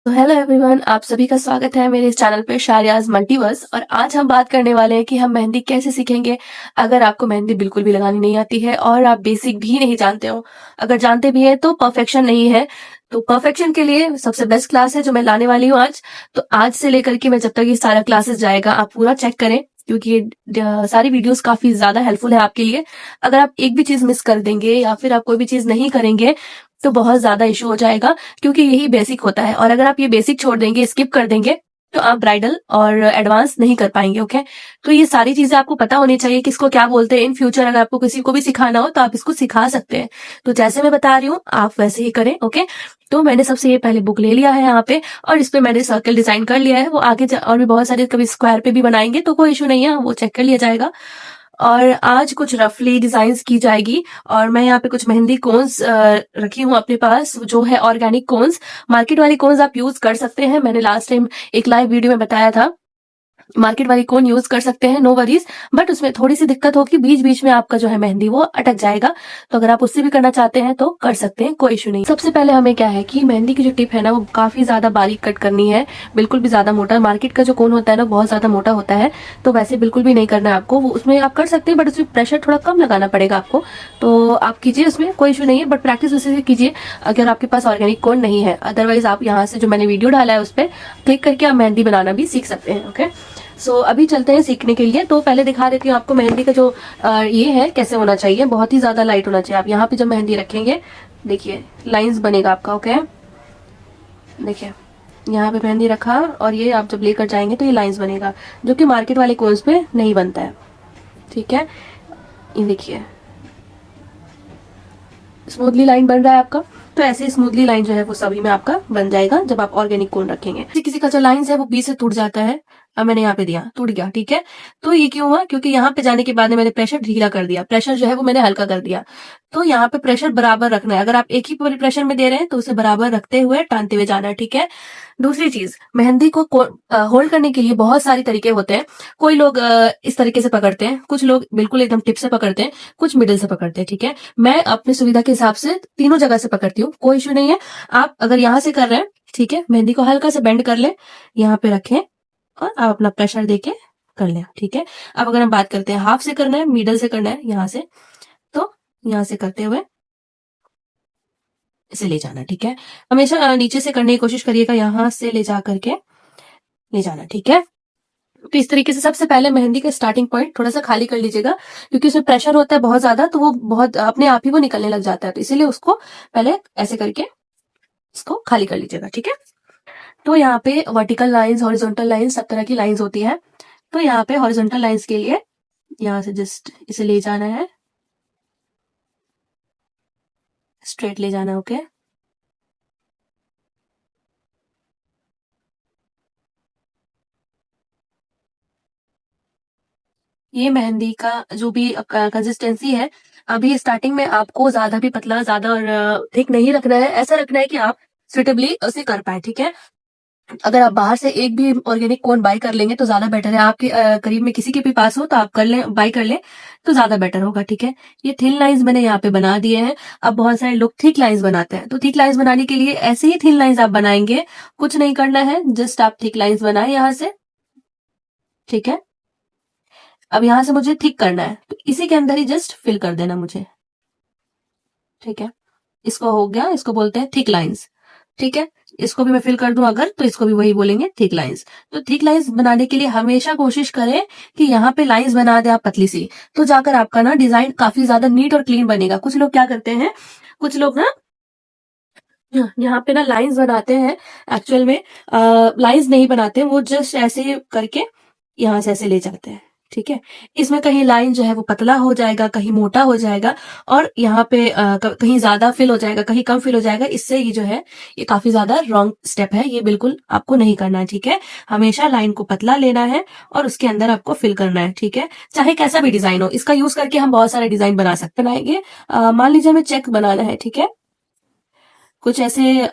तो hello everyone, आप सभी का स्वागत है मेरे इस चैनल पे शारियाज मल्टीवर्स। और आज हम बात करने वाले हैं कि हम मेहंदी कैसे सीखेंगे अगर आपको मेहंदी बिल्कुल भी लगानी नहीं आती है और आप बेसिक भी नहीं जानते हो। अगर जानते भी हैं तो परफेक्शन नहीं है। तो परफेक्शन के लिए सबसे बेस्ट क्लास है जो मैं लाने वाली हूँ आज। तो आज से लेकर के मैं जब तक ये सारा क्लासेस जाएगा आप पूरा चेक करें, क्योंकि ये सारी वीडियोस काफी ज्यादा हेल्पफुल है आपके लिए। अगर आप एक भी चीज मिस कर देंगे या फिर आप कोई भी चीज नहीं करेंगे तो बहुत ज्यादा इशू हो जाएगा, क्योंकि यही बेसिक होता है। और अगर आप ये बेसिक छोड़ देंगे, स्किप कर देंगे, तो आप ब्राइडल और एडवांस नहीं कर पाएंगे। ओके, तो ये सारी चीजें आपको पता होनी चाहिए, किसको क्या बोलते हैं। इन फ्यूचर अगर आपको किसी को भी सिखाना हो तो आप इसको सिखा सकते हैं। तो जैसे मैं बता रही हूँ आप वैसे ही करें। ओके, तो मैंने सबसे ये पहले बुक ले लिया है यहाँ पे, और इस पे मैंने सर्कल डिजाइन कर लिया है। वो आगे और भी बहुत सारे कभी स्क्वायर पे भी बनाएंगे तो कोई इशू नहीं है, वो चेक कर लिया जाएगा। और आज कुछ रफली डिजाइन्स की जाएगी। और मैं यहाँ पे कुछ मेहंदी कोन्स रखी हूँ अपने पास, जो है ऑर्गेनिक कोन्स। मार्केट वाली कोन्स आप यूज कर सकते हैं, मैंने लास्ट टाइम एक लाइव वीडियो में बताया था। मार्केट वाली कोन यूज कर सकते हैं, नो वरीज। बट उसमें थोड़ी सी दिक्कत होगी, बीच बीच में आपका जो है मेहंदी वो अटक जाएगा। तो अगर आप उससे भी करना चाहते हैं तो कर सकते हैं, कोई इशू नहीं। सबसे पहले हमें क्या है कि मेहंदी की जो टिप है ना वो काफी ज्यादा बारीक कट करनी है, बिल्कुल भी ज्यादा मोटा। मार्केट का जो कोन होता है ना बहुत ज्यादा मोटा होता है, तो वैसे बिल्कुल भी नहीं करना है आपको। वो उसमें आप कर सकते हैं बट उसमें प्रेशर थोड़ा कम लगाना पड़ेगा आपको। तो आप कीजिए, उसमें कोई इशू नहीं है, बट प्रैक्टिस उसी से कीजिए अगर आपके पास ऑर्गेनिक कोन नहीं है। अदरवाइज आप यहाँ से जो मैंने वीडियो डाला है उस पर क्लिक करके आप मेहंदी बनाना भी सीख सकते हैं। ओके, अभी चलते हैं सीखने के लिए। तो पहले दिखा देती हूँ आपको मेहंदी का जो ये है कैसे होना चाहिए। बहुत ही ज्यादा लाइट होना चाहिए। आप यहाँ पे जब मेहंदी रखेंगे, देखिए लाइंस बनेगा आपका। ओके, देखिए यहाँ पे मेहंदी रखा और ये आप जब लेकर जाएंगे तो ये लाइंस बनेगा, जो कि मार्केट वाले कोन्स पे नहीं बनता है। ठीक है, ये देखिए स्मूथली लाइन बन रहा है आपका। तो ऐसे स्मूथली लाइन जो है वो सभी में आपका बन जाएगा जब आप ऑर्गेनिक कोन रखेंगे। किसी किसी का जो लाइंस है वो बीच से टूट जाता है। अब मैंने यहाँ पे दिया, टूट गया। ठीक है, तो ये क्यों हुआ? क्योंकि यहाँ पे जाने के बाद मैंने प्रेशर ढीला कर दिया, प्रेशर जो है वो मैंने हल्का कर दिया। तो यहाँ पे प्रेशर बराबर रखना है। अगर आप एक ही प्रेशर में दे रहे हैं तो उसे बराबर रखते हुए टानते हुए जाना है। ठीक है, दूसरी चीज, मेहंदी को होल्ड करने के लिए बहुत सारे तरीके होते हैं। कोई लोग इस तरीके से पकड़ते हैं, कुछ लोग बिल्कुल एकदम टिप से पकड़ते हैं, कुछ मिडिल से पकड़ते हैं। ठीक है, मैं अपनी सुविधा के हिसाब से तीनों जगह से पकड़ती हूँ, कोई इशू नहीं है। आप अगर यहाँ से कर रहे हैं, ठीक है, मेहंदी को हल्का से बेंड कर ले, यहाँ पे रखें और आप अपना प्रेशर देके कर लें। ठीक है, अब अगर हम बात करते हैं हाफ से करना है, मिडल से करना है, यहाँ से, तो यहाँ से करते हुए इसे ले जाना। ठीक है, हमेशा नीचे से करने की कोशिश करिएगा, यहाँ से ले जा करके ले जाना। ठीक है, तो इस तरीके से सबसे पहले मेहंदी का स्टार्टिंग पॉइंट थोड़ा सा खाली कर लीजिएगा, क्योंकि उसमें प्रेशर होता है बहुत ज्यादा, तो वो बहुत अपने आप ही वो निकलने लग जाता है। तो इसीलिए उसको पहले ऐसे करके इसको खाली कर लीजिएगा। ठीक है, तो यहाँ पे वर्टिकल लाइंस, हॉरिजॉन्टल लाइंस, सब तरह की लाइंस होती है। तो यहाँ पे हॉरिजॉन्टल लाइंस के लिए यहाँ से जस्ट इसे ले जाना है, स्ट्रेट ले जाना है। ओके, ये मेहंदी का जो भी कंसिस्टेंसी है, अभी स्टार्टिंग में आपको ज्यादा भी पतला, ज्यादा और थिक नहीं रखना है। ऐसा रखना है कि आप सुटेबली उसे कर पाए। ठीक है, अगर आप बाहर से एक भी ऑर्गेनिक कोन बाय कर लेंगे तो ज्यादा बेटर है। आपके करीब में किसी के भी पास हो तो आप कर लें, बाय कर लें तो ज्यादा बेटर होगा। ठीक है, ये थिन लाइंस मैंने यहाँ पे बना दिए हैं। अब बहुत सारे लोग थिक लाइंस बनाते हैं, तो थिक लाइंस बनाने के लिए ऐसे ही थिन लाइंस आप बनाएंगे, कुछ नहीं करना है, जस्ट आप थिक लाइंस बनाए यहाँ से। ठीक है, अब यहाँ से मुझे थिक करना है तो इसी के अंदर ही जस्ट फिल कर देना मुझे। ठीक है, इसको हो गया, इसको बोलते हैं थिक लाइंस। ठीक है, इसको भी मैं फिल कर दूं अगर, तो इसको भी वही बोलेंगे, थिक लाइंस। तो थिक लाइंस बनाने के लिए हमेशा कोशिश करें कि यहाँ पे लाइंस बना दे आप पतली सी, तो जाकर आपका ना डिजाइन काफी ज्यादा नीट और क्लीन बनेगा। कुछ लोग क्या करते हैं, कुछ लोग ना यहाँ पे ना लाइंस बनाते हैं, एक्चुअल में लाइंस नहीं बनाते, वो जस्ट ऐसे करके यहाँ से ऐसे ले जाते हैं। ठीक है, इसमें कहीं लाइन जो है वो पतला हो जाएगा, कहीं मोटा हो जाएगा, और यहाँ पे कहीं ज्यादा फिल हो जाएगा, कहीं कम फिल हो जाएगा। इससे ये जो है ये काफी ज्यादा रॉन्ग स्टेप है, ये बिल्कुल आपको नहीं करना है। ठीक है, हमेशा लाइन को पतला लेना है और उसके अंदर आपको फिल करना है। ठीक है, चाहे कैसा भी डिजाइन हो, इसका यूज करके हम बहुत सारे डिजाइन बना सकते बनाएंगे। मान लीजिए हमें चेक बनाना है। ठीक है, कुछ ऐसे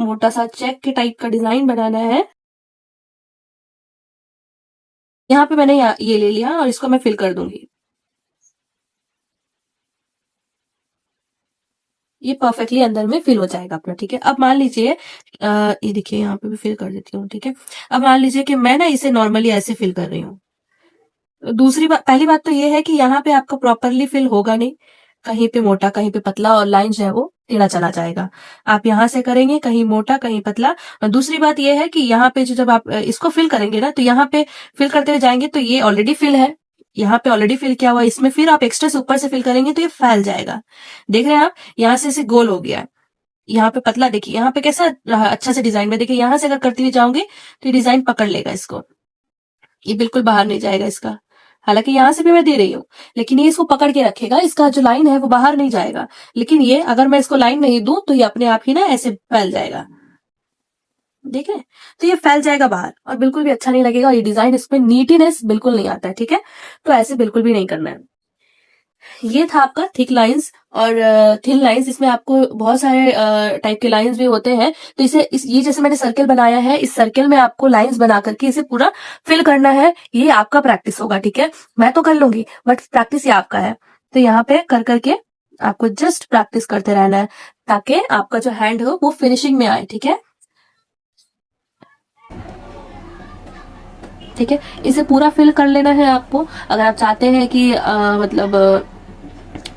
मोटा सा चेक के टाइप का डिजाइन बनाना है। यहाँ पे मैंने ये ले लिया और इसको मैं फिल कर दूंगी। ये परफेक्टली अंदर में फिल हो जाएगा अपना, ठीक है। अब मान लीजिए ये देखिए यहाँ पे भी फिल कर देती हूँ, ठीक है। अब मान लीजिए कि मैं ना इसे नॉर्मली ऐसे फिल कर रही हूँ। दूसरी बात, पहली बात तो ये है कि यहाँ पे आपका प्रॉपरली फिल होगा नहीं, कहीं पे मोटा कहीं पे पतला, और लाइन जो है वो टेढ़ा चला जाएगा। आप यहाँ से करेंगे कहीं मोटा कहीं पतला। और दूसरी बात ये है कि यहाँ पे जो जब आप इसको फिल करेंगे ना, तो यहाँ पे फिल करते हुए जाएंगे तो ये ऑलरेडी फिल है, यहाँ पे ऑलरेडी फिल किया हुआ है, इसमें फिर आप एक्स्ट्रा से ऊपर से फिल करेंगे तो ये फैल जाएगा। देख रहे हैं आप, यहाँ से इसे गोल हो गया, यहाँ पे पतला, देखिए यहाँ पे कैसा रहा अच्छा से डिजाइन में। देखिए यहाँ से अगर करते हुए जाओगे तो ये डिजाइन पकड़ लेगा इसको, ये बिल्कुल बाहर नहीं जाएगा इसका। हालांकि यहाँ से भी मैं दे रही हूँ, लेकिन ये इसको पकड़ के रखेगा, इसका जो लाइन है वो बाहर नहीं जाएगा। लेकिन ये अगर मैं इसको लाइन नहीं दूं तो ये अपने आप ही ना ऐसे फैल जाएगा, देखें, तो ये फैल जाएगा बाहर और बिल्कुल भी अच्छा नहीं लगेगा, और ये डिजाइन इसमें नीटीनेस बिल्कुल नहीं आता है, ठीक है। तो ऐसे बिल्कुल भी नहीं करना है। ये था आपका थिक लाइंस और थिन लाइंस। इसमें आपको बहुत सारे टाइप के लाइंस भी होते हैं। तो ये जैसे मैंने सर्कल बनाया है, इस सर्कल में आपको लाइंस बना करके इसे पूरा फिल करना है। ये आपका प्रैक्टिस होगा, ठीक है। मैं तो कर लूंगी बट प्रैक्टिस ये आपका है। तो यहाँ पे कर करके आपको जस्ट प्रैक्टिस करते रहना है, ताकि आपका जो हैंड हो वो फिनिशिंग में आए, ठीक है। ठीक है, इसे पूरा फिल कर लेना है आपको। अगर आप चाहते हैं कि मतलब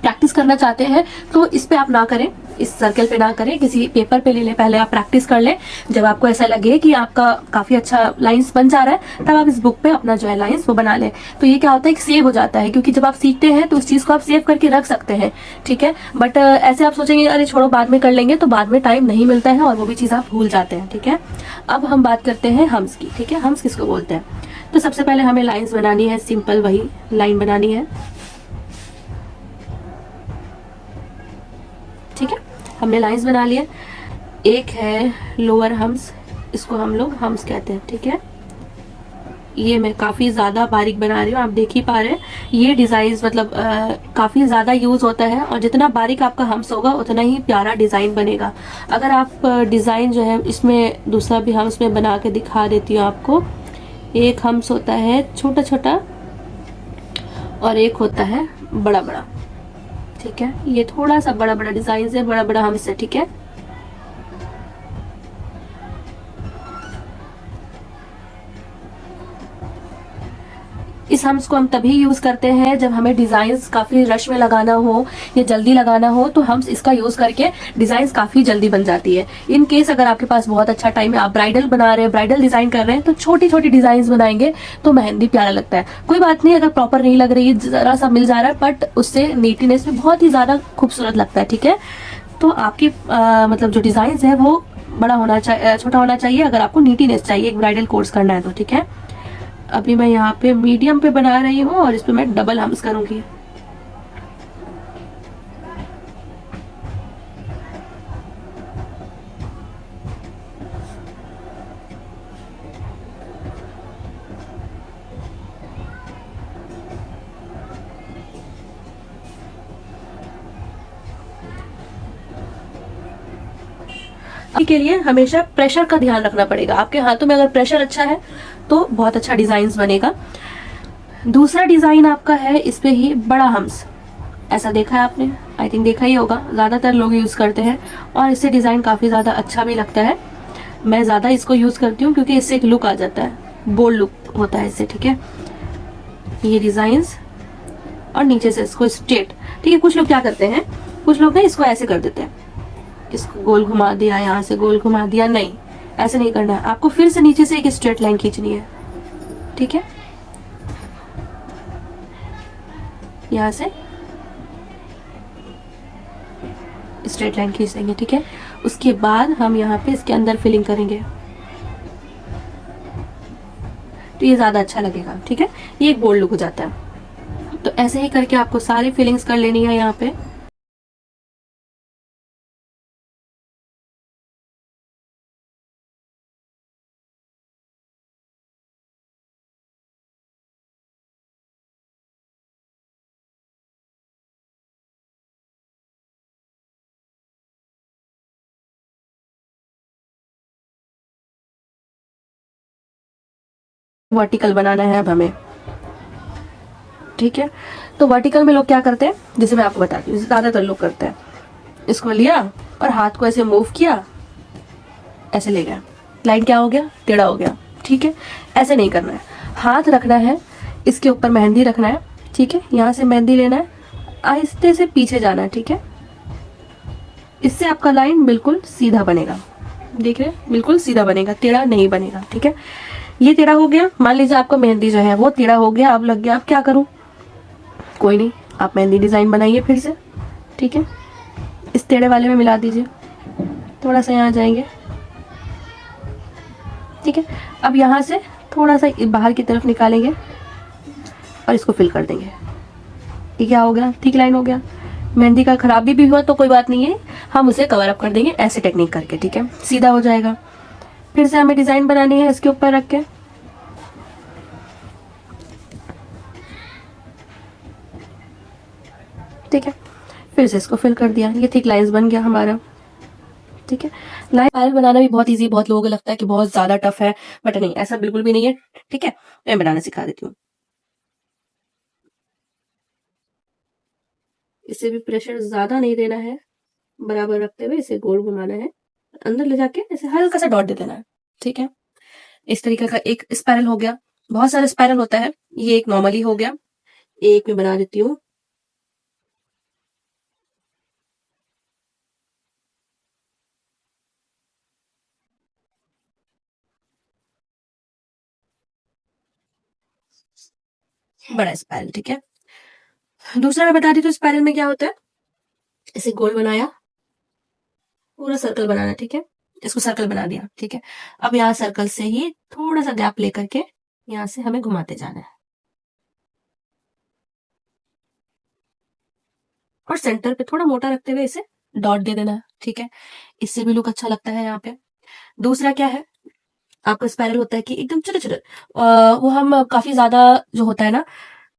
प्रैक्टिस करना चाहते हैं तो इस पे आप ना करें, इस सर्कल पे ना करें, किसी पेपर पे ले लें, पहले आप प्रैक्टिस कर लें। जब आपको ऐसा लगे कि आपका काफी अच्छा लाइंस बन जा रहा है, तब आप इस बुक पे अपना जो है लाइंस वो बना लें। तो ये क्या होता है कि सेव हो जाता है, क्योंकि जब आप सीखते हैं तो उस चीज को आप सेव करके रख सकते हैं, ठीक है। बट ऐसे आप सोचेंगे अरे छोड़ो बाद में कर लेंगे, तो बाद में टाइम नहीं मिलता है और वो भी चीज आप भूल जाते हैं, ठीक है। अब हम बात करते हैं हम्स की, ठीक है। हम्स किसको बोलते हैं? तो सबसे पहले हमें लाइंस बनानी है, सिंपल वही लाइन बनानी है, ठीक है। हमने लाइंस बना लिए। एक है लोअर हम्स, इसको हम लोग हम्स कहते हैं, ठीक है। ये मैं काफी ज्यादा बारीक बना रही हूँ, आप देख ही पा रहे हैं। ये डिजाइन मतलब काफी ज्यादा यूज होता है, और जितना बारीक आपका हम्स होगा उतना ही प्यारा डिजाइन बनेगा। अगर आप डिजाइन जो है इसमें दूसरा भी हम्स में बना के दिखा देती हूँ आपको। एक हम्स होता है छोटा छोटा और एक होता है बड़ा बड़ा, ठीक है। ये थोड़ा सा बड़ा बड़ा डिजाइन है, बड़ा बड़ा हम्स है, ठीक है। इस हम्स को हम तभी यूज करते हैं जब हमें डिजाइन्स काफी रश में लगाना हो या जल्दी लगाना हो, तो हम्स इसका यूज करके डिजाइन्स काफी जल्दी बन जाती है। इन केस अगर आपके पास बहुत अच्छा टाइम है, आप ब्राइडल बना रहे हैं, ब्राइडल डिजाइन कर रहे हैं, तो छोटी छोटी डिजाइन बनाएंगे तो मेहंदी प्यारा लगता है। कोई बात नहीं अगर प्रॉपर नहीं लग रही है, जरा सा मिल जा रहा है, बट उससे नीटीनेस में बहुत ही ज्यादा खूबसूरत लगता है, ठीक है। तो आपकी मतलब जो डिजाइन है वो बड़ा होना चाहिए, छोटा होना चाहिए, अगर आपको नीटीनेस चाहिए एक ब्राइडल कोर्स करना है तो, ठीक है। अभी मैं यहाँ पे मीडियम पे बना रही हूँ और इस पे मैं डबल हम्स करूंगी। के लिए हमेशा प्रेशर का ध्यान रखना पड़ेगा। आपके हाथों में अगर प्रेशर अच्छा है तो बहुत अच्छा डिजाइन बनेगा। दूसरा डिजाइन आपका है इस पे ही बड़ा हम्स, ऐसा देखा है आपने, आई थिंक देखा ही होगा, ज्यादातर लोग यूज करते हैं और इससे डिजाइन काफी ज्यादा अच्छा भी लगता है। मैं ज्यादा इसको यूज करती हूँ क्योंकि इससे एक लुक आ जाता है, बोल्ड लुक होता है इससे, ठीक है। ये डिजाइन्स और नीचे से इसको स्ट्रेट, ठीक है। कुछ लोग क्या करते हैं, कुछ लोग ना इसको ऐसे कर देते हैं, इसको गोल घुमा दिया, यहाँ से गोल घुमा दिया, नहीं ऐसे नहीं करना है। आपको फिर से नीचे से एक स्ट्रेट लाइन खींचनी है, ठीक है। यहाँ से स्ट्रेट लाइन खींच देंगे, ठीक है। उसके बाद हम यहाँ पे इसके अंदर फिलिंग करेंगे तो ये ज्यादा अच्छा लगेगा, ठीक है। ये एक बोल्ड लुक हो जाता है। तो ऐसे ही करके आपको सारी फिलिंग्स कर लेनी है यहाँ पे। वर्टिकल बनाना है अब हमें, ठीक है। तो वर्टिकल में लोग क्या करते हैं, जैसे मैं आपको बताती हूँ, ज्यादातर लोग करते हैं इसको लिया और हाथ को ऐसे मूव किया, ऐसे ले गया, लाइन क्या हो गया, टेढ़ा हो गया। ठीक है, ऐसे नहीं करना है, हाथ रखना है, इसके ऊपर मेहंदी रखना है। ठीक है, यहाँ से मेहंदी लेना है, आहिस्ते से पीछे जाना है। ठीक है, इससे आपका लाइन बिल्कुल सीधा बनेगा। देख रहे हैं, बिल्कुल सीधा बनेगा, टेढ़ा नहीं बनेगा। ठीक है, ये टेढ़ा हो गया। मान लीजिए आपका मेहंदी जो है वो टेढ़ा हो गया, अब लग गया, अब क्या करूं? कोई नहीं, आप मेहंदी डिजाइन बनाइए फिर से। ठीक है, इस टेढ़े वाले में मिला दीजिए, थोड़ा सा यहाँ जाएंगे। ठीक है, अब यहाँ से थोड़ा सा बाहर की तरफ निकालेंगे और इसको फिल कर देंगे। ये क्या हो गया, ठीक लाइन हो गया। मेहंदी का खराबी भी हुआ तो कोई बात नहीं है, हम उसे कवर अप कर देंगे ऐसे टेक्निक करके। ठीक है, सीधा हो जाएगा। फिर से हमें डिजाइन बनानी है इसके ऊपर रख के। ठीक है, फिर से इसको फिल कर दिया, ये थिक लाइंस बन गया हमारा। ठीक है, लाइन स्पाइरल बनाना भी बहुत इजी, बहुत लोगों को लगता है कि बहुत ज्यादा टफ है, बट नहीं, ऐसा बिल्कुल भी नहीं है। ठीक है, मैं बनाना सिखा देती हूँ। इसे भी प्रेशर ज्यादा नहीं देना है, बराबर रखते हुए इसे गोल घुमाना है, अंदर ले जाके ऐसे हल्का सा डॉट दे देना है। ठीक है, इस तरीके का एक स्पाइरल हो गया। बहुत सारे स्पाइरल होता है, ये एक नॉर्मली हो गया। एक में बना देती हूँ। बड़ा स्पाइरल। ठीक है, दूसरा मैं बता दी तो स्पाइरल में क्या होता है, इसे गोल बनाया, पूरा सर्कल बनाना है। ठीक है, इसको सर्कल बना दिया। ठीक है, अब यहाँ सर्कल से ही थोड़ा सा गैप लेकर के यहाँ से हमें घुमाते जाना है और सेंटर पे थोड़ा मोटा रखते हुए इसे डॉट दे देना है। ठीक है, इससे भी लुक अच्छा लगता है यहाँ पे। दूसरा क्या है, आपका स्पाइरल होता है कि एकदम छोटे छोटे, वो हम काफी ज्यादा जो होता है ना,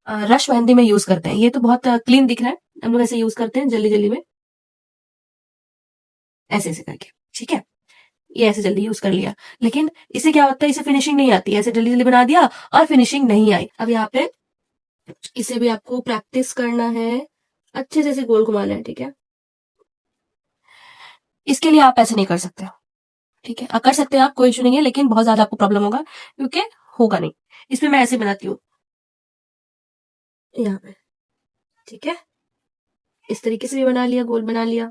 रश मेहंदी में यूज करते हैं। ये तो बहुत क्लीन दिख रहा है, हम लोग ऐसे यूज करते हैं जल्दी जल्दी में, ऐसे ऐसे करके। ठीक है, ये ऐसे जल्दी यूज कर लिया, लेकिन इसे क्या होता है, इसे फिनिशिंग नहीं आती, ऐसे जल्दी जल्दी बना दिया और फिनिशिंग नहीं आई। अब यहाँ पे इसे भी आपको प्रैक्टिस करना है, अच्छे से इसे गोल घुमाना है। ठीक है, इसके लिए आप ऐसे नहीं कर सकते। ठीक है, कर सकते हैं आप, कोई इशू नहीं है, लेकिन बहुत ज्यादा आपको प्रॉब्लम होगा क्योंकि होगा नहीं। इसमें मैं ऐसे बनाती हूँ यहाँ पे। ठीक है, इस तरीके से भी बना लिया, गोल बना लिया।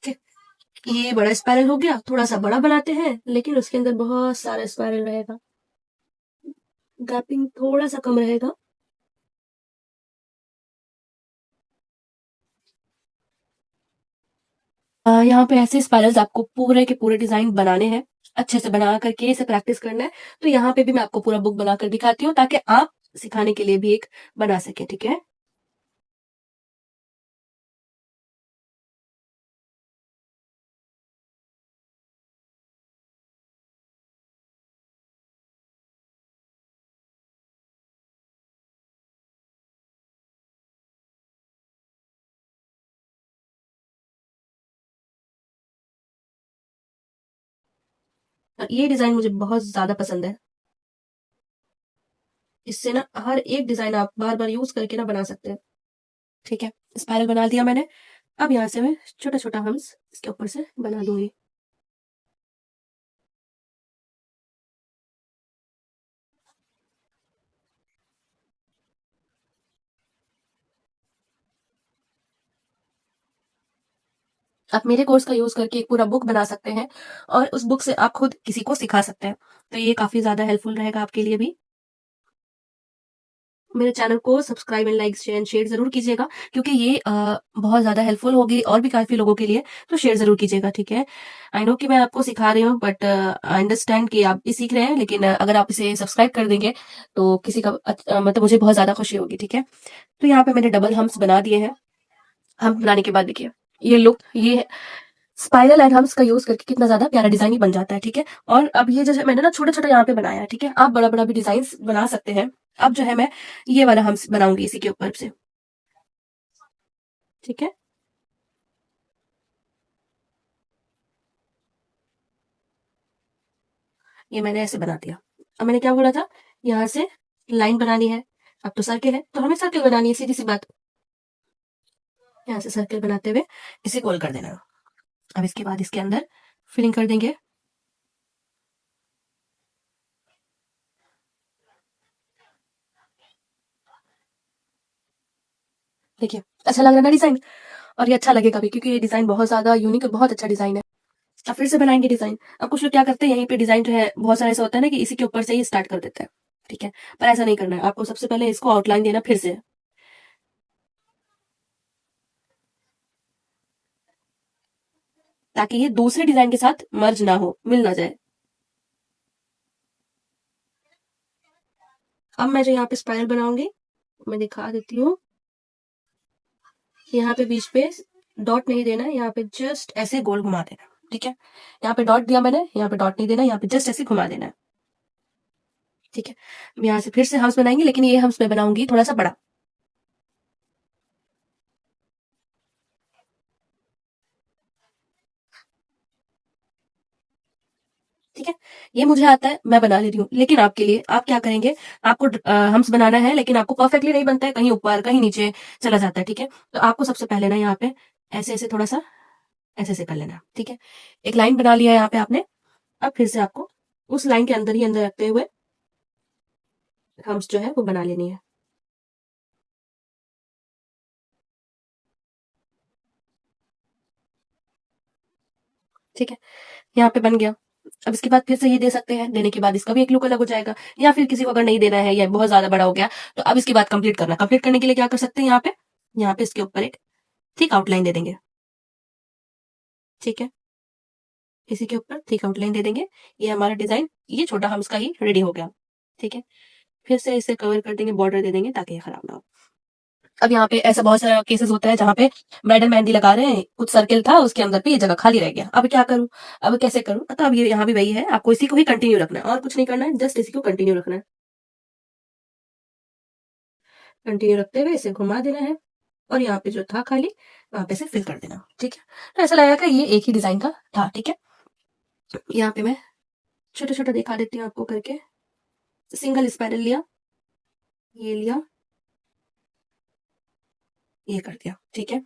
ठीक है, ये बड़ा स्पाइरल हो गया। थोड़ा सा बड़ा बनाते हैं, लेकिन उसके अंदर बहुत सारा स्पाइरल रहेगा, गैपिंग थोड़ा सा कम रहेगा। यहाँ पे ऐसे स्पाइरल्स आपको पूरे के पूरे डिजाइन बनाने हैं, अच्छे से बना करके इसे प्रैक्टिस करना है। तो यहाँ पे भी मैं आपको पूरा बुक बनाकर दिखाती हूँ ताकि आप सिखाने के लिए भी एक बना सके। ठीक है, ये डिजाइन मुझे बहुत ज्यादा पसंद है। इससे ना हर एक डिजाइन आप बार बार यूज करके ना बना सकते हैं। ठीक है, स्पाइरल बना दिया मैंने। अब यहाँ से मैं छोटा छोटा हम्स इसके ऊपर से बना दूंगी। आप मेरे कोर्स का यूज करके एक पूरा बुक बना सकते हैं और उस बुक से आप खुद किसी को सिखा सकते हैं। तो ये काफी ज्यादा हेल्पफुल रहेगा आपके लिए भी। मेरे चैनल को subscribe and like and share जरूर कीजिएगा, क्योंकि ये बहुत ज्यादा हेल्पफुल होगी और भी काफी लोगों के लिए। तो शेयर जरूर कीजिएगा। ठीक है, आई नो कि मैं आपको सिखा रही हूँ, बट आई अंडरस्टैंड कि आप भी सीख रहे हैं, लेकिन अगर आप इसे सब्सक्राइब कर देंगे तो किसी का मतलब मुझे बहुत ज्यादा खुशी होगी। ठीक है, तो यहाँ पे मैंने डबल हम्स बना दिए हैं। हम बनाने के बाद देखिए ये लुक, ये स्पाइरल एंड हम्स का यूज करके कितना ज्यादा प्यारा डिजाइन ही बन जाता है। ठीक है, और अब ये जैसे मैंने ना छोटा छोटा यहाँ पे बनाया है। ठीक है, आप बड़ा बड़ा भी डिजाइन बना सकते हैं। अब जो है मैं ये वाला हम्स बनाऊंगी इसी के ऊपर से। ठीक है, ये मैंने ऐसे बना दिया। अब मैंने क्या बोला था, यहाँ से लाइन बनानी है। अब तो सर्किल है तो हमें सर्किल बनानी है, सीधी सी बात। यहाँ से सर्कल बनाते हुए इसे गोल कर देना। अब इसके बाद इसके अंदर फिलिंग कर देंगे। देखिए अच्छा लग रहा है ना डिजाइन, और ये अच्छा लगेगा भी क्योंकि ये डिजाइन बहुत ज्यादा यूनिक और बहुत अच्छा डिजाइन है। अब फिर से बनाएंगे डिजाइन। अब कुछ लोग क्या करते हैं, यहीं पे डिजाइन जो है बहुत सारा ऐसा होता है ना कि इसी के ऊपर से ही स्टार्ट कर देते हैं, ठीक है, पर ऐसा नहीं करना है। आपको सबसे पहले इसको आउटलाइन देना फिर से, ताकि ये दूसरे डिजाइन के साथ मर्ज ना हो, मिल ना जाए। अब मैं जो यहाँ पे स्पाइरल बनाऊंगी, मैं दिखा देती हूँ। यहाँ पे बीच पे डॉट नहीं देना है, यहाँ पे जस्ट ऐसे गोल घुमा देना, ठीक है। यहाँ पे डॉट दिया मैंने, यहाँ पे डॉट नहीं देना, यहाँ पे जस्ट ऐसे घुमा देना है, ठीक है। यहाँ से फिर से हम्स बनाएंगे, लेकिन ये हम्स मैं बनाऊंगी थोड़ा सा बड़ा, ठीक है। ये मुझे आता है, मैं बना ले रही हूँ, लेकिन आपके लिए आप क्या करेंगे, आपको हम्स बनाना है, लेकिन आपको परफेक्टली नहीं बनता है, कहीं ऊपर कहीं नीचे चला जाता है, ठीक है। तो आपको सबसे पहले ना यहाँ पे ऐसे ऐसे थोड़ा सा ऐसे ऐसे कर लेना, ठीक है। एक लाइन बना लिया यहाँ पे आपने। अब फिर से आपको उस लाइन के अंदर ही अंदर रखते हुए हम्स जो है वो बना लेनी है, ठीक है। यहाँ पे बन गया। अब इसके बाद फिर से ये दे सकते हैं, देने के बाद इसका भी एक लुक अलग हो जाएगा। या फिर किसी को अगर नहीं देना है या बहुत ज्यादा बड़ा हो गया, तो अब इसके बाद कंप्लीट करना, कंप्लीट करने के लिए क्या कर सकते हैं, यहाँ पे इसके ऊपर एक थिक आउटलाइन दे देंगे, ठीक है। इसी के ऊपर थिक आउटलाइन दे देंगे। ये हमारा डिजाइन, ये छोटा हम इसका ही रेडी हो गया, ठीक है। फिर से इसे कवर कर देंगे, बॉर्डर दे देंगे ताकि ये खराब ना हो। अब यहाँ पे ऐसा बहुत सारा केसेस होता है जहाँ पे ब्राइडल मेहंदी लगा रहे हैं, कुछ सर्किल था उसके अंदर पे ये जगह खाली रह गया, अब क्या करूं, अब कैसे करूं। तो अब ये यहाँ भी वही है, आपको इसी को ही कंटिन्यू रखना है और कुछ नहीं करना है, जस्ट इसी को कंटिन्यू रखना है। कंटिन्यू रखते हुए इसे घुमा देना है, और यहाँ पे जो था खाली वहां पे से फिल कर देना, ठीक है। तो ऐसा लगेगा कि ये एक ही डिजाइन का था, ठीक है। यहाँ पे मैं छोटा छोटा दिखा देती हूँ आपको करके। सिंगल स्पाइरल लिया, ये लिया, ये कर दिया, ठीक है।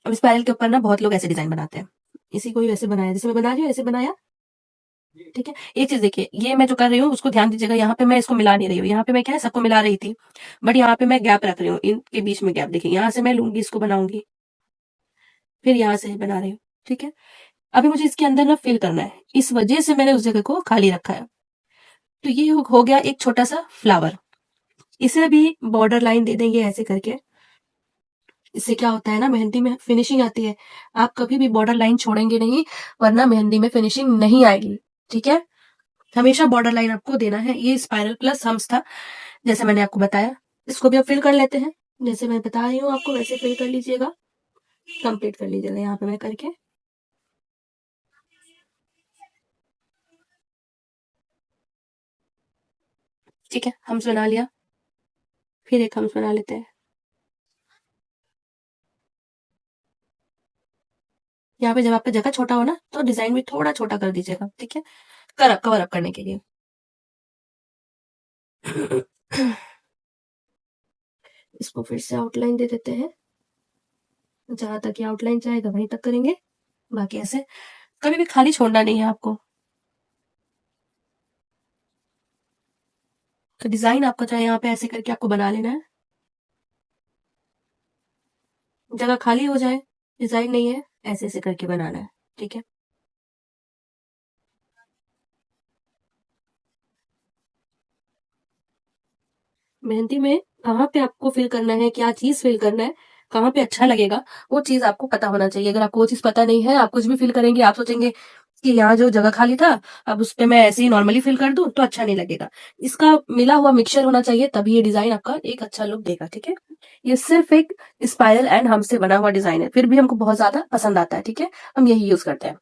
अब स्पाइरल के ऊपर ना बहुत लोग ऐसे डिजाइन बनाते हैं, इसी को ही वैसे बनाया जैसे मैं बना रही हूँ, ऐसे बनाया, ठीक है। एक चीज देखिए, ये मैं जो कर रही हूँ उसको ध्यान दीजिएगा, यहाँ पे मैं इसको मिला नहीं रही हूँ, यहाँ पे मैं क्या है सबको मिला रही थी, बट यहाँ पे मैं गैप रख रही हूँ, इनके बीच में गैप देखिए, यहाँ से मैं लूंगी इसको बनाऊंगी, फिर यहाँ से बना रही हूँ, ठीक है। अभी मुझे इसके अंदर ना फिल करना है, इस वजह से मैंने उस जगह को खाली रखा है। तो ये हो गया एक छोटा सा फ्लावर, इसे भी बॉर्डर लाइन दे देंगे ऐसे करके। इससे क्या होता है ना, मेहंदी में फिनिशिंग आती है। आप कभी भी बॉर्डर लाइन छोड़ेंगे नहीं, वरना मेहंदी में फिनिशिंग नहीं आएगी, ठीक है। हमेशा बॉर्डर लाइन आपको देना है। ये स्पाइरल प्लस हम्स था, जैसे मैंने आपको बताया। इसको भी आप फिल कर लेते हैं, जैसे मैं बता रही हूँ आपको वैसे फिल कर लीजिएगा, कंप्लीट कर लीजिएगा यहाँ पे मैं करके। ठीक है, हम्स बना लिया, फिर एक हम्स बना लेते हैं। यहाँ पे जब आपका जगह छोटा हो ना, तो डिजाइन भी थोड़ा छोटा कर दीजिएगा, ठीक है, कवर अप करने के लिए। इसको फिर से आउटलाइन दे देते हैं, जहां तक ये आउटलाइन चाहेगा वहीं तक करेंगे, बाकी ऐसे कभी भी खाली छोड़ना नहीं है आपको। तो डिजाइन आपका चाहे यहाँ पे ऐसे करके आपको बना लेना है, जगह खाली हो जाए, डिजाइन नहीं है, ऐसे ऐसे करके बनाना है, ठीक है। मेहंदी में कहाँ पे आपको फिल करना है, क्या चीज फिल करना है, कहाँ पे अच्छा लगेगा, वो चीज आपको पता होना चाहिए। अगर आपको वो चीज पता नहीं है, आप कुछ भी फिल करेंगे, आप सोचेंगे कि यहाँ जो जगह खाली था अब उस पे मैं ऐसे ही नॉर्मली फिल कर दूं, तो अच्छा नहीं लगेगा। इसका मिला हुआ मिक्सचर होना चाहिए, तभी ये डिजाइन आपका एक अच्छा लुक देगा, ठीक है। ये सिर्फ एक स्पाइरल एंड हमसे बना हुआ डिजाइन है, फिर भी हमको बहुत ज्यादा पसंद आता है, ठीक है। हम यही यूज करते हैं।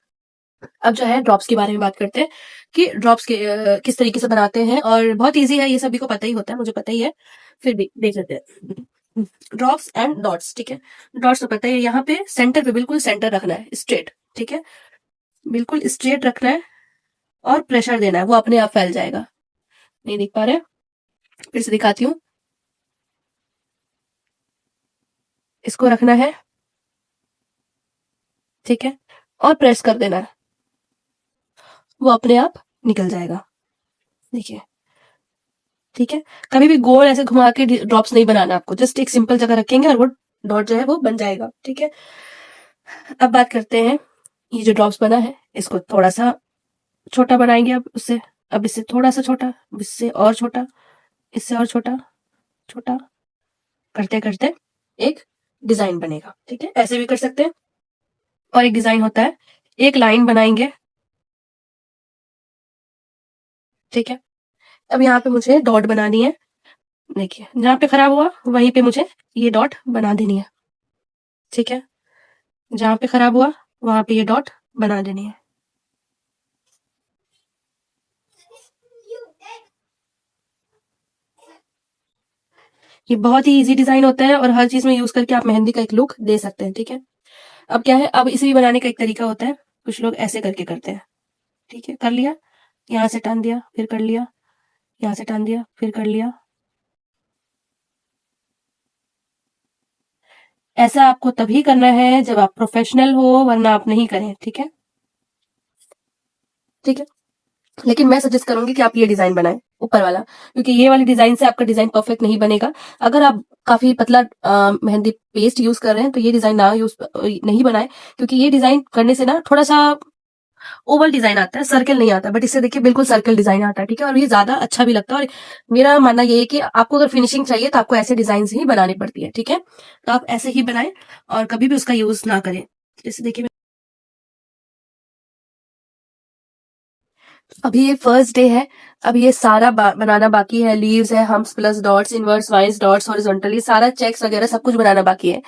अब जो है ड्रॉप्स के बारे में बात करते हैं कि ड्रॉप्स के किस तरीके से बनाते हैं, और बहुत इजी है, ये सभी को पता ही होता है, मुझे पता ही है, फिर भी देख लेते हैं। ड्रॉप्स एंड डॉट्स, ठीक है। डॉट्स तो पता ही है, यहाँ पे सेंटर पे बिल्कुल सेंटर रखना है, स्ट्रेट, ठीक है, बिल्कुल स्ट्रेट रखना है, और प्रेशर देना है, वो अपने आप फैल जाएगा। नहीं देख पा रहे, फिर से दिखाती हूँ। इसको रखना है ठीक है, और प्रेस कर देना है, वो अपने आप निकल जाएगा। देखिए, ठीक है। कभी भी गोल ऐसे घुमा के ड्रॉप्स नहीं बनाना आपको, जस्ट एक सिंपल जगह रखेंगे और वो डॉट जो है वो बन जाएगा। ठीक है, अब बात करते हैं, ये जो ड्रॉप्स बना है इसको थोड़ा सा छोटा बनाएंगे अब उससे, अब इससे थोड़ा सा छोटा, इससे और छोटा, इससे और छोटा, छोटा करते करते एक डिजाइन बनेगा। ठीक है, ऐसे भी कर सकते हैं। और एक डिजाइन होता है, एक लाइन बनाएंगे। ठीक है, अब यहाँ पे मुझे डॉट बनानी है। देखिए, जहां पे खराब हुआ वहीं पे मुझे ये डॉट बना देनी है। ठीक है, जहां पे खराब हुआ वहां पे ये डॉट बना देनी है। ये बहुत ही इजी डिजाइन होता है और हर चीज में यूज करके आप मेहंदी का एक लुक दे सकते हैं। ठीक है, अब क्या है, अब इसे भी बनाने का एक तरीका होता है, कुछ लोग ऐसे करके करते हैं। ठीक है, कर लिया, यहाँ से टान दिया, फिर कर लिया, यहाँ से टान दिया, फिर कर लिया। ऐसा आपको तभी करना है जब आप प्रोफेशनल हो, वरना आप नहीं करें। ठीक है, ठीक है, लेकिन मैं सजेस्ट करूंगी कि आप ये डिजाइन बनाएं, ऊपर वाला, क्योंकि ये वाली डिजाइन से आपका डिजाइन परफेक्ट नहीं बनेगा। अगर आप काफी पतला मेहंदी पेस्ट यूज कर रहे हैं तो ये डिजाइन ना यूज नहीं बनाए, क्योंकि ये डिजाइन करने से ना थोड़ा सा ओवल डिजाइन आता है, सर्कल नहीं आता, बट इससे देखिए बिल्कुल सर्कल डिजाइन आता है। ठीक है, और ये ज्यादा अच्छा भी लगता है। और मेरा मानना ये है कि आपको अगर फिनिशिंग चाहिए तो आपको ऐसे डिजाइन ही बनानी पड़ती है। ठीक है, तो आप ऐसे ही बनाएं और कभी भी उसका यूज ना करें। जैसे देखिए, अभी ये फर्स्ट डे है, अभी ये सारा बनाना बाकी है। लीव्स है, hums plus dots, inverse wise dots, horizontal, ये सारा चेक्स वगैरह सब कुछ बनाना बाकी है।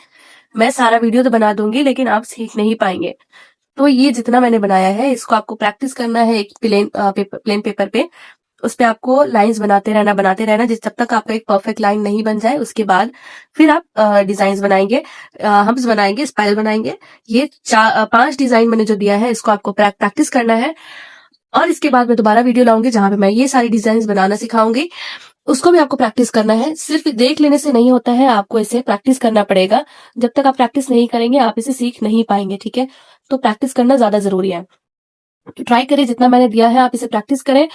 मैं सारा वीडियो तो बना दूंगी, लेकिन आप सीख नहीं पाएंगे। तो ये जितना मैंने बनाया है इसको आपको प्रैक्टिस करना है एक प्लेन पेपर पे। उस पे आपको लाइंस बनाते रहना जिस तब तक आपका एक परफेक्ट लाइन नहीं बन जाए। उसके बाद फिर आप डिजाइन बनाएंगे, हम्स बनाएंगे, स्पाइरल बनाएंगे। ये 5 डिजाइन मैंने जो दिया है इसको आपको प्रैक्टिस करना है। और इसके बाद मैं दोबारा वीडियो लाऊंगी जहां पे मैं ये सारी डिजाइन बनाना सिखाऊंगी, उसको भी आपको प्रैक्टिस करना है। सिर्फ देख लेने से नहीं होता है, आपको इसे प्रैक्टिस करना पड़ेगा। जब तक आप प्रैक्टिस नहीं करेंगे आप इसे सीख नहीं पाएंगे। ठीक है, तो प्रैक्टिस करना ज्यादा जरूरी है। तो ट्राई करें, जितना मैंने दिया है आप इसे प्रैक्टिस करें।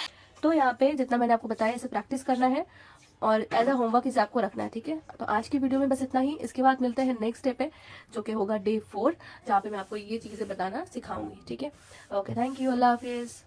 तो यहाँ पे जितना मैंने आपको बताया इसे प्रैक्टिस करना है और एज अ होमवर्क इसे आपको रखना है। ठीक है, तो आज की वीडियो में बस इतना ही। इसके बाद मिलते हैं नेक्स्ट डे पे, जो कि होगा डे 4, जहाँ पे मैं आपको ये चीजें बताना सिखाऊंगी। ठीक है, okay, thank you, Allah Hafiz.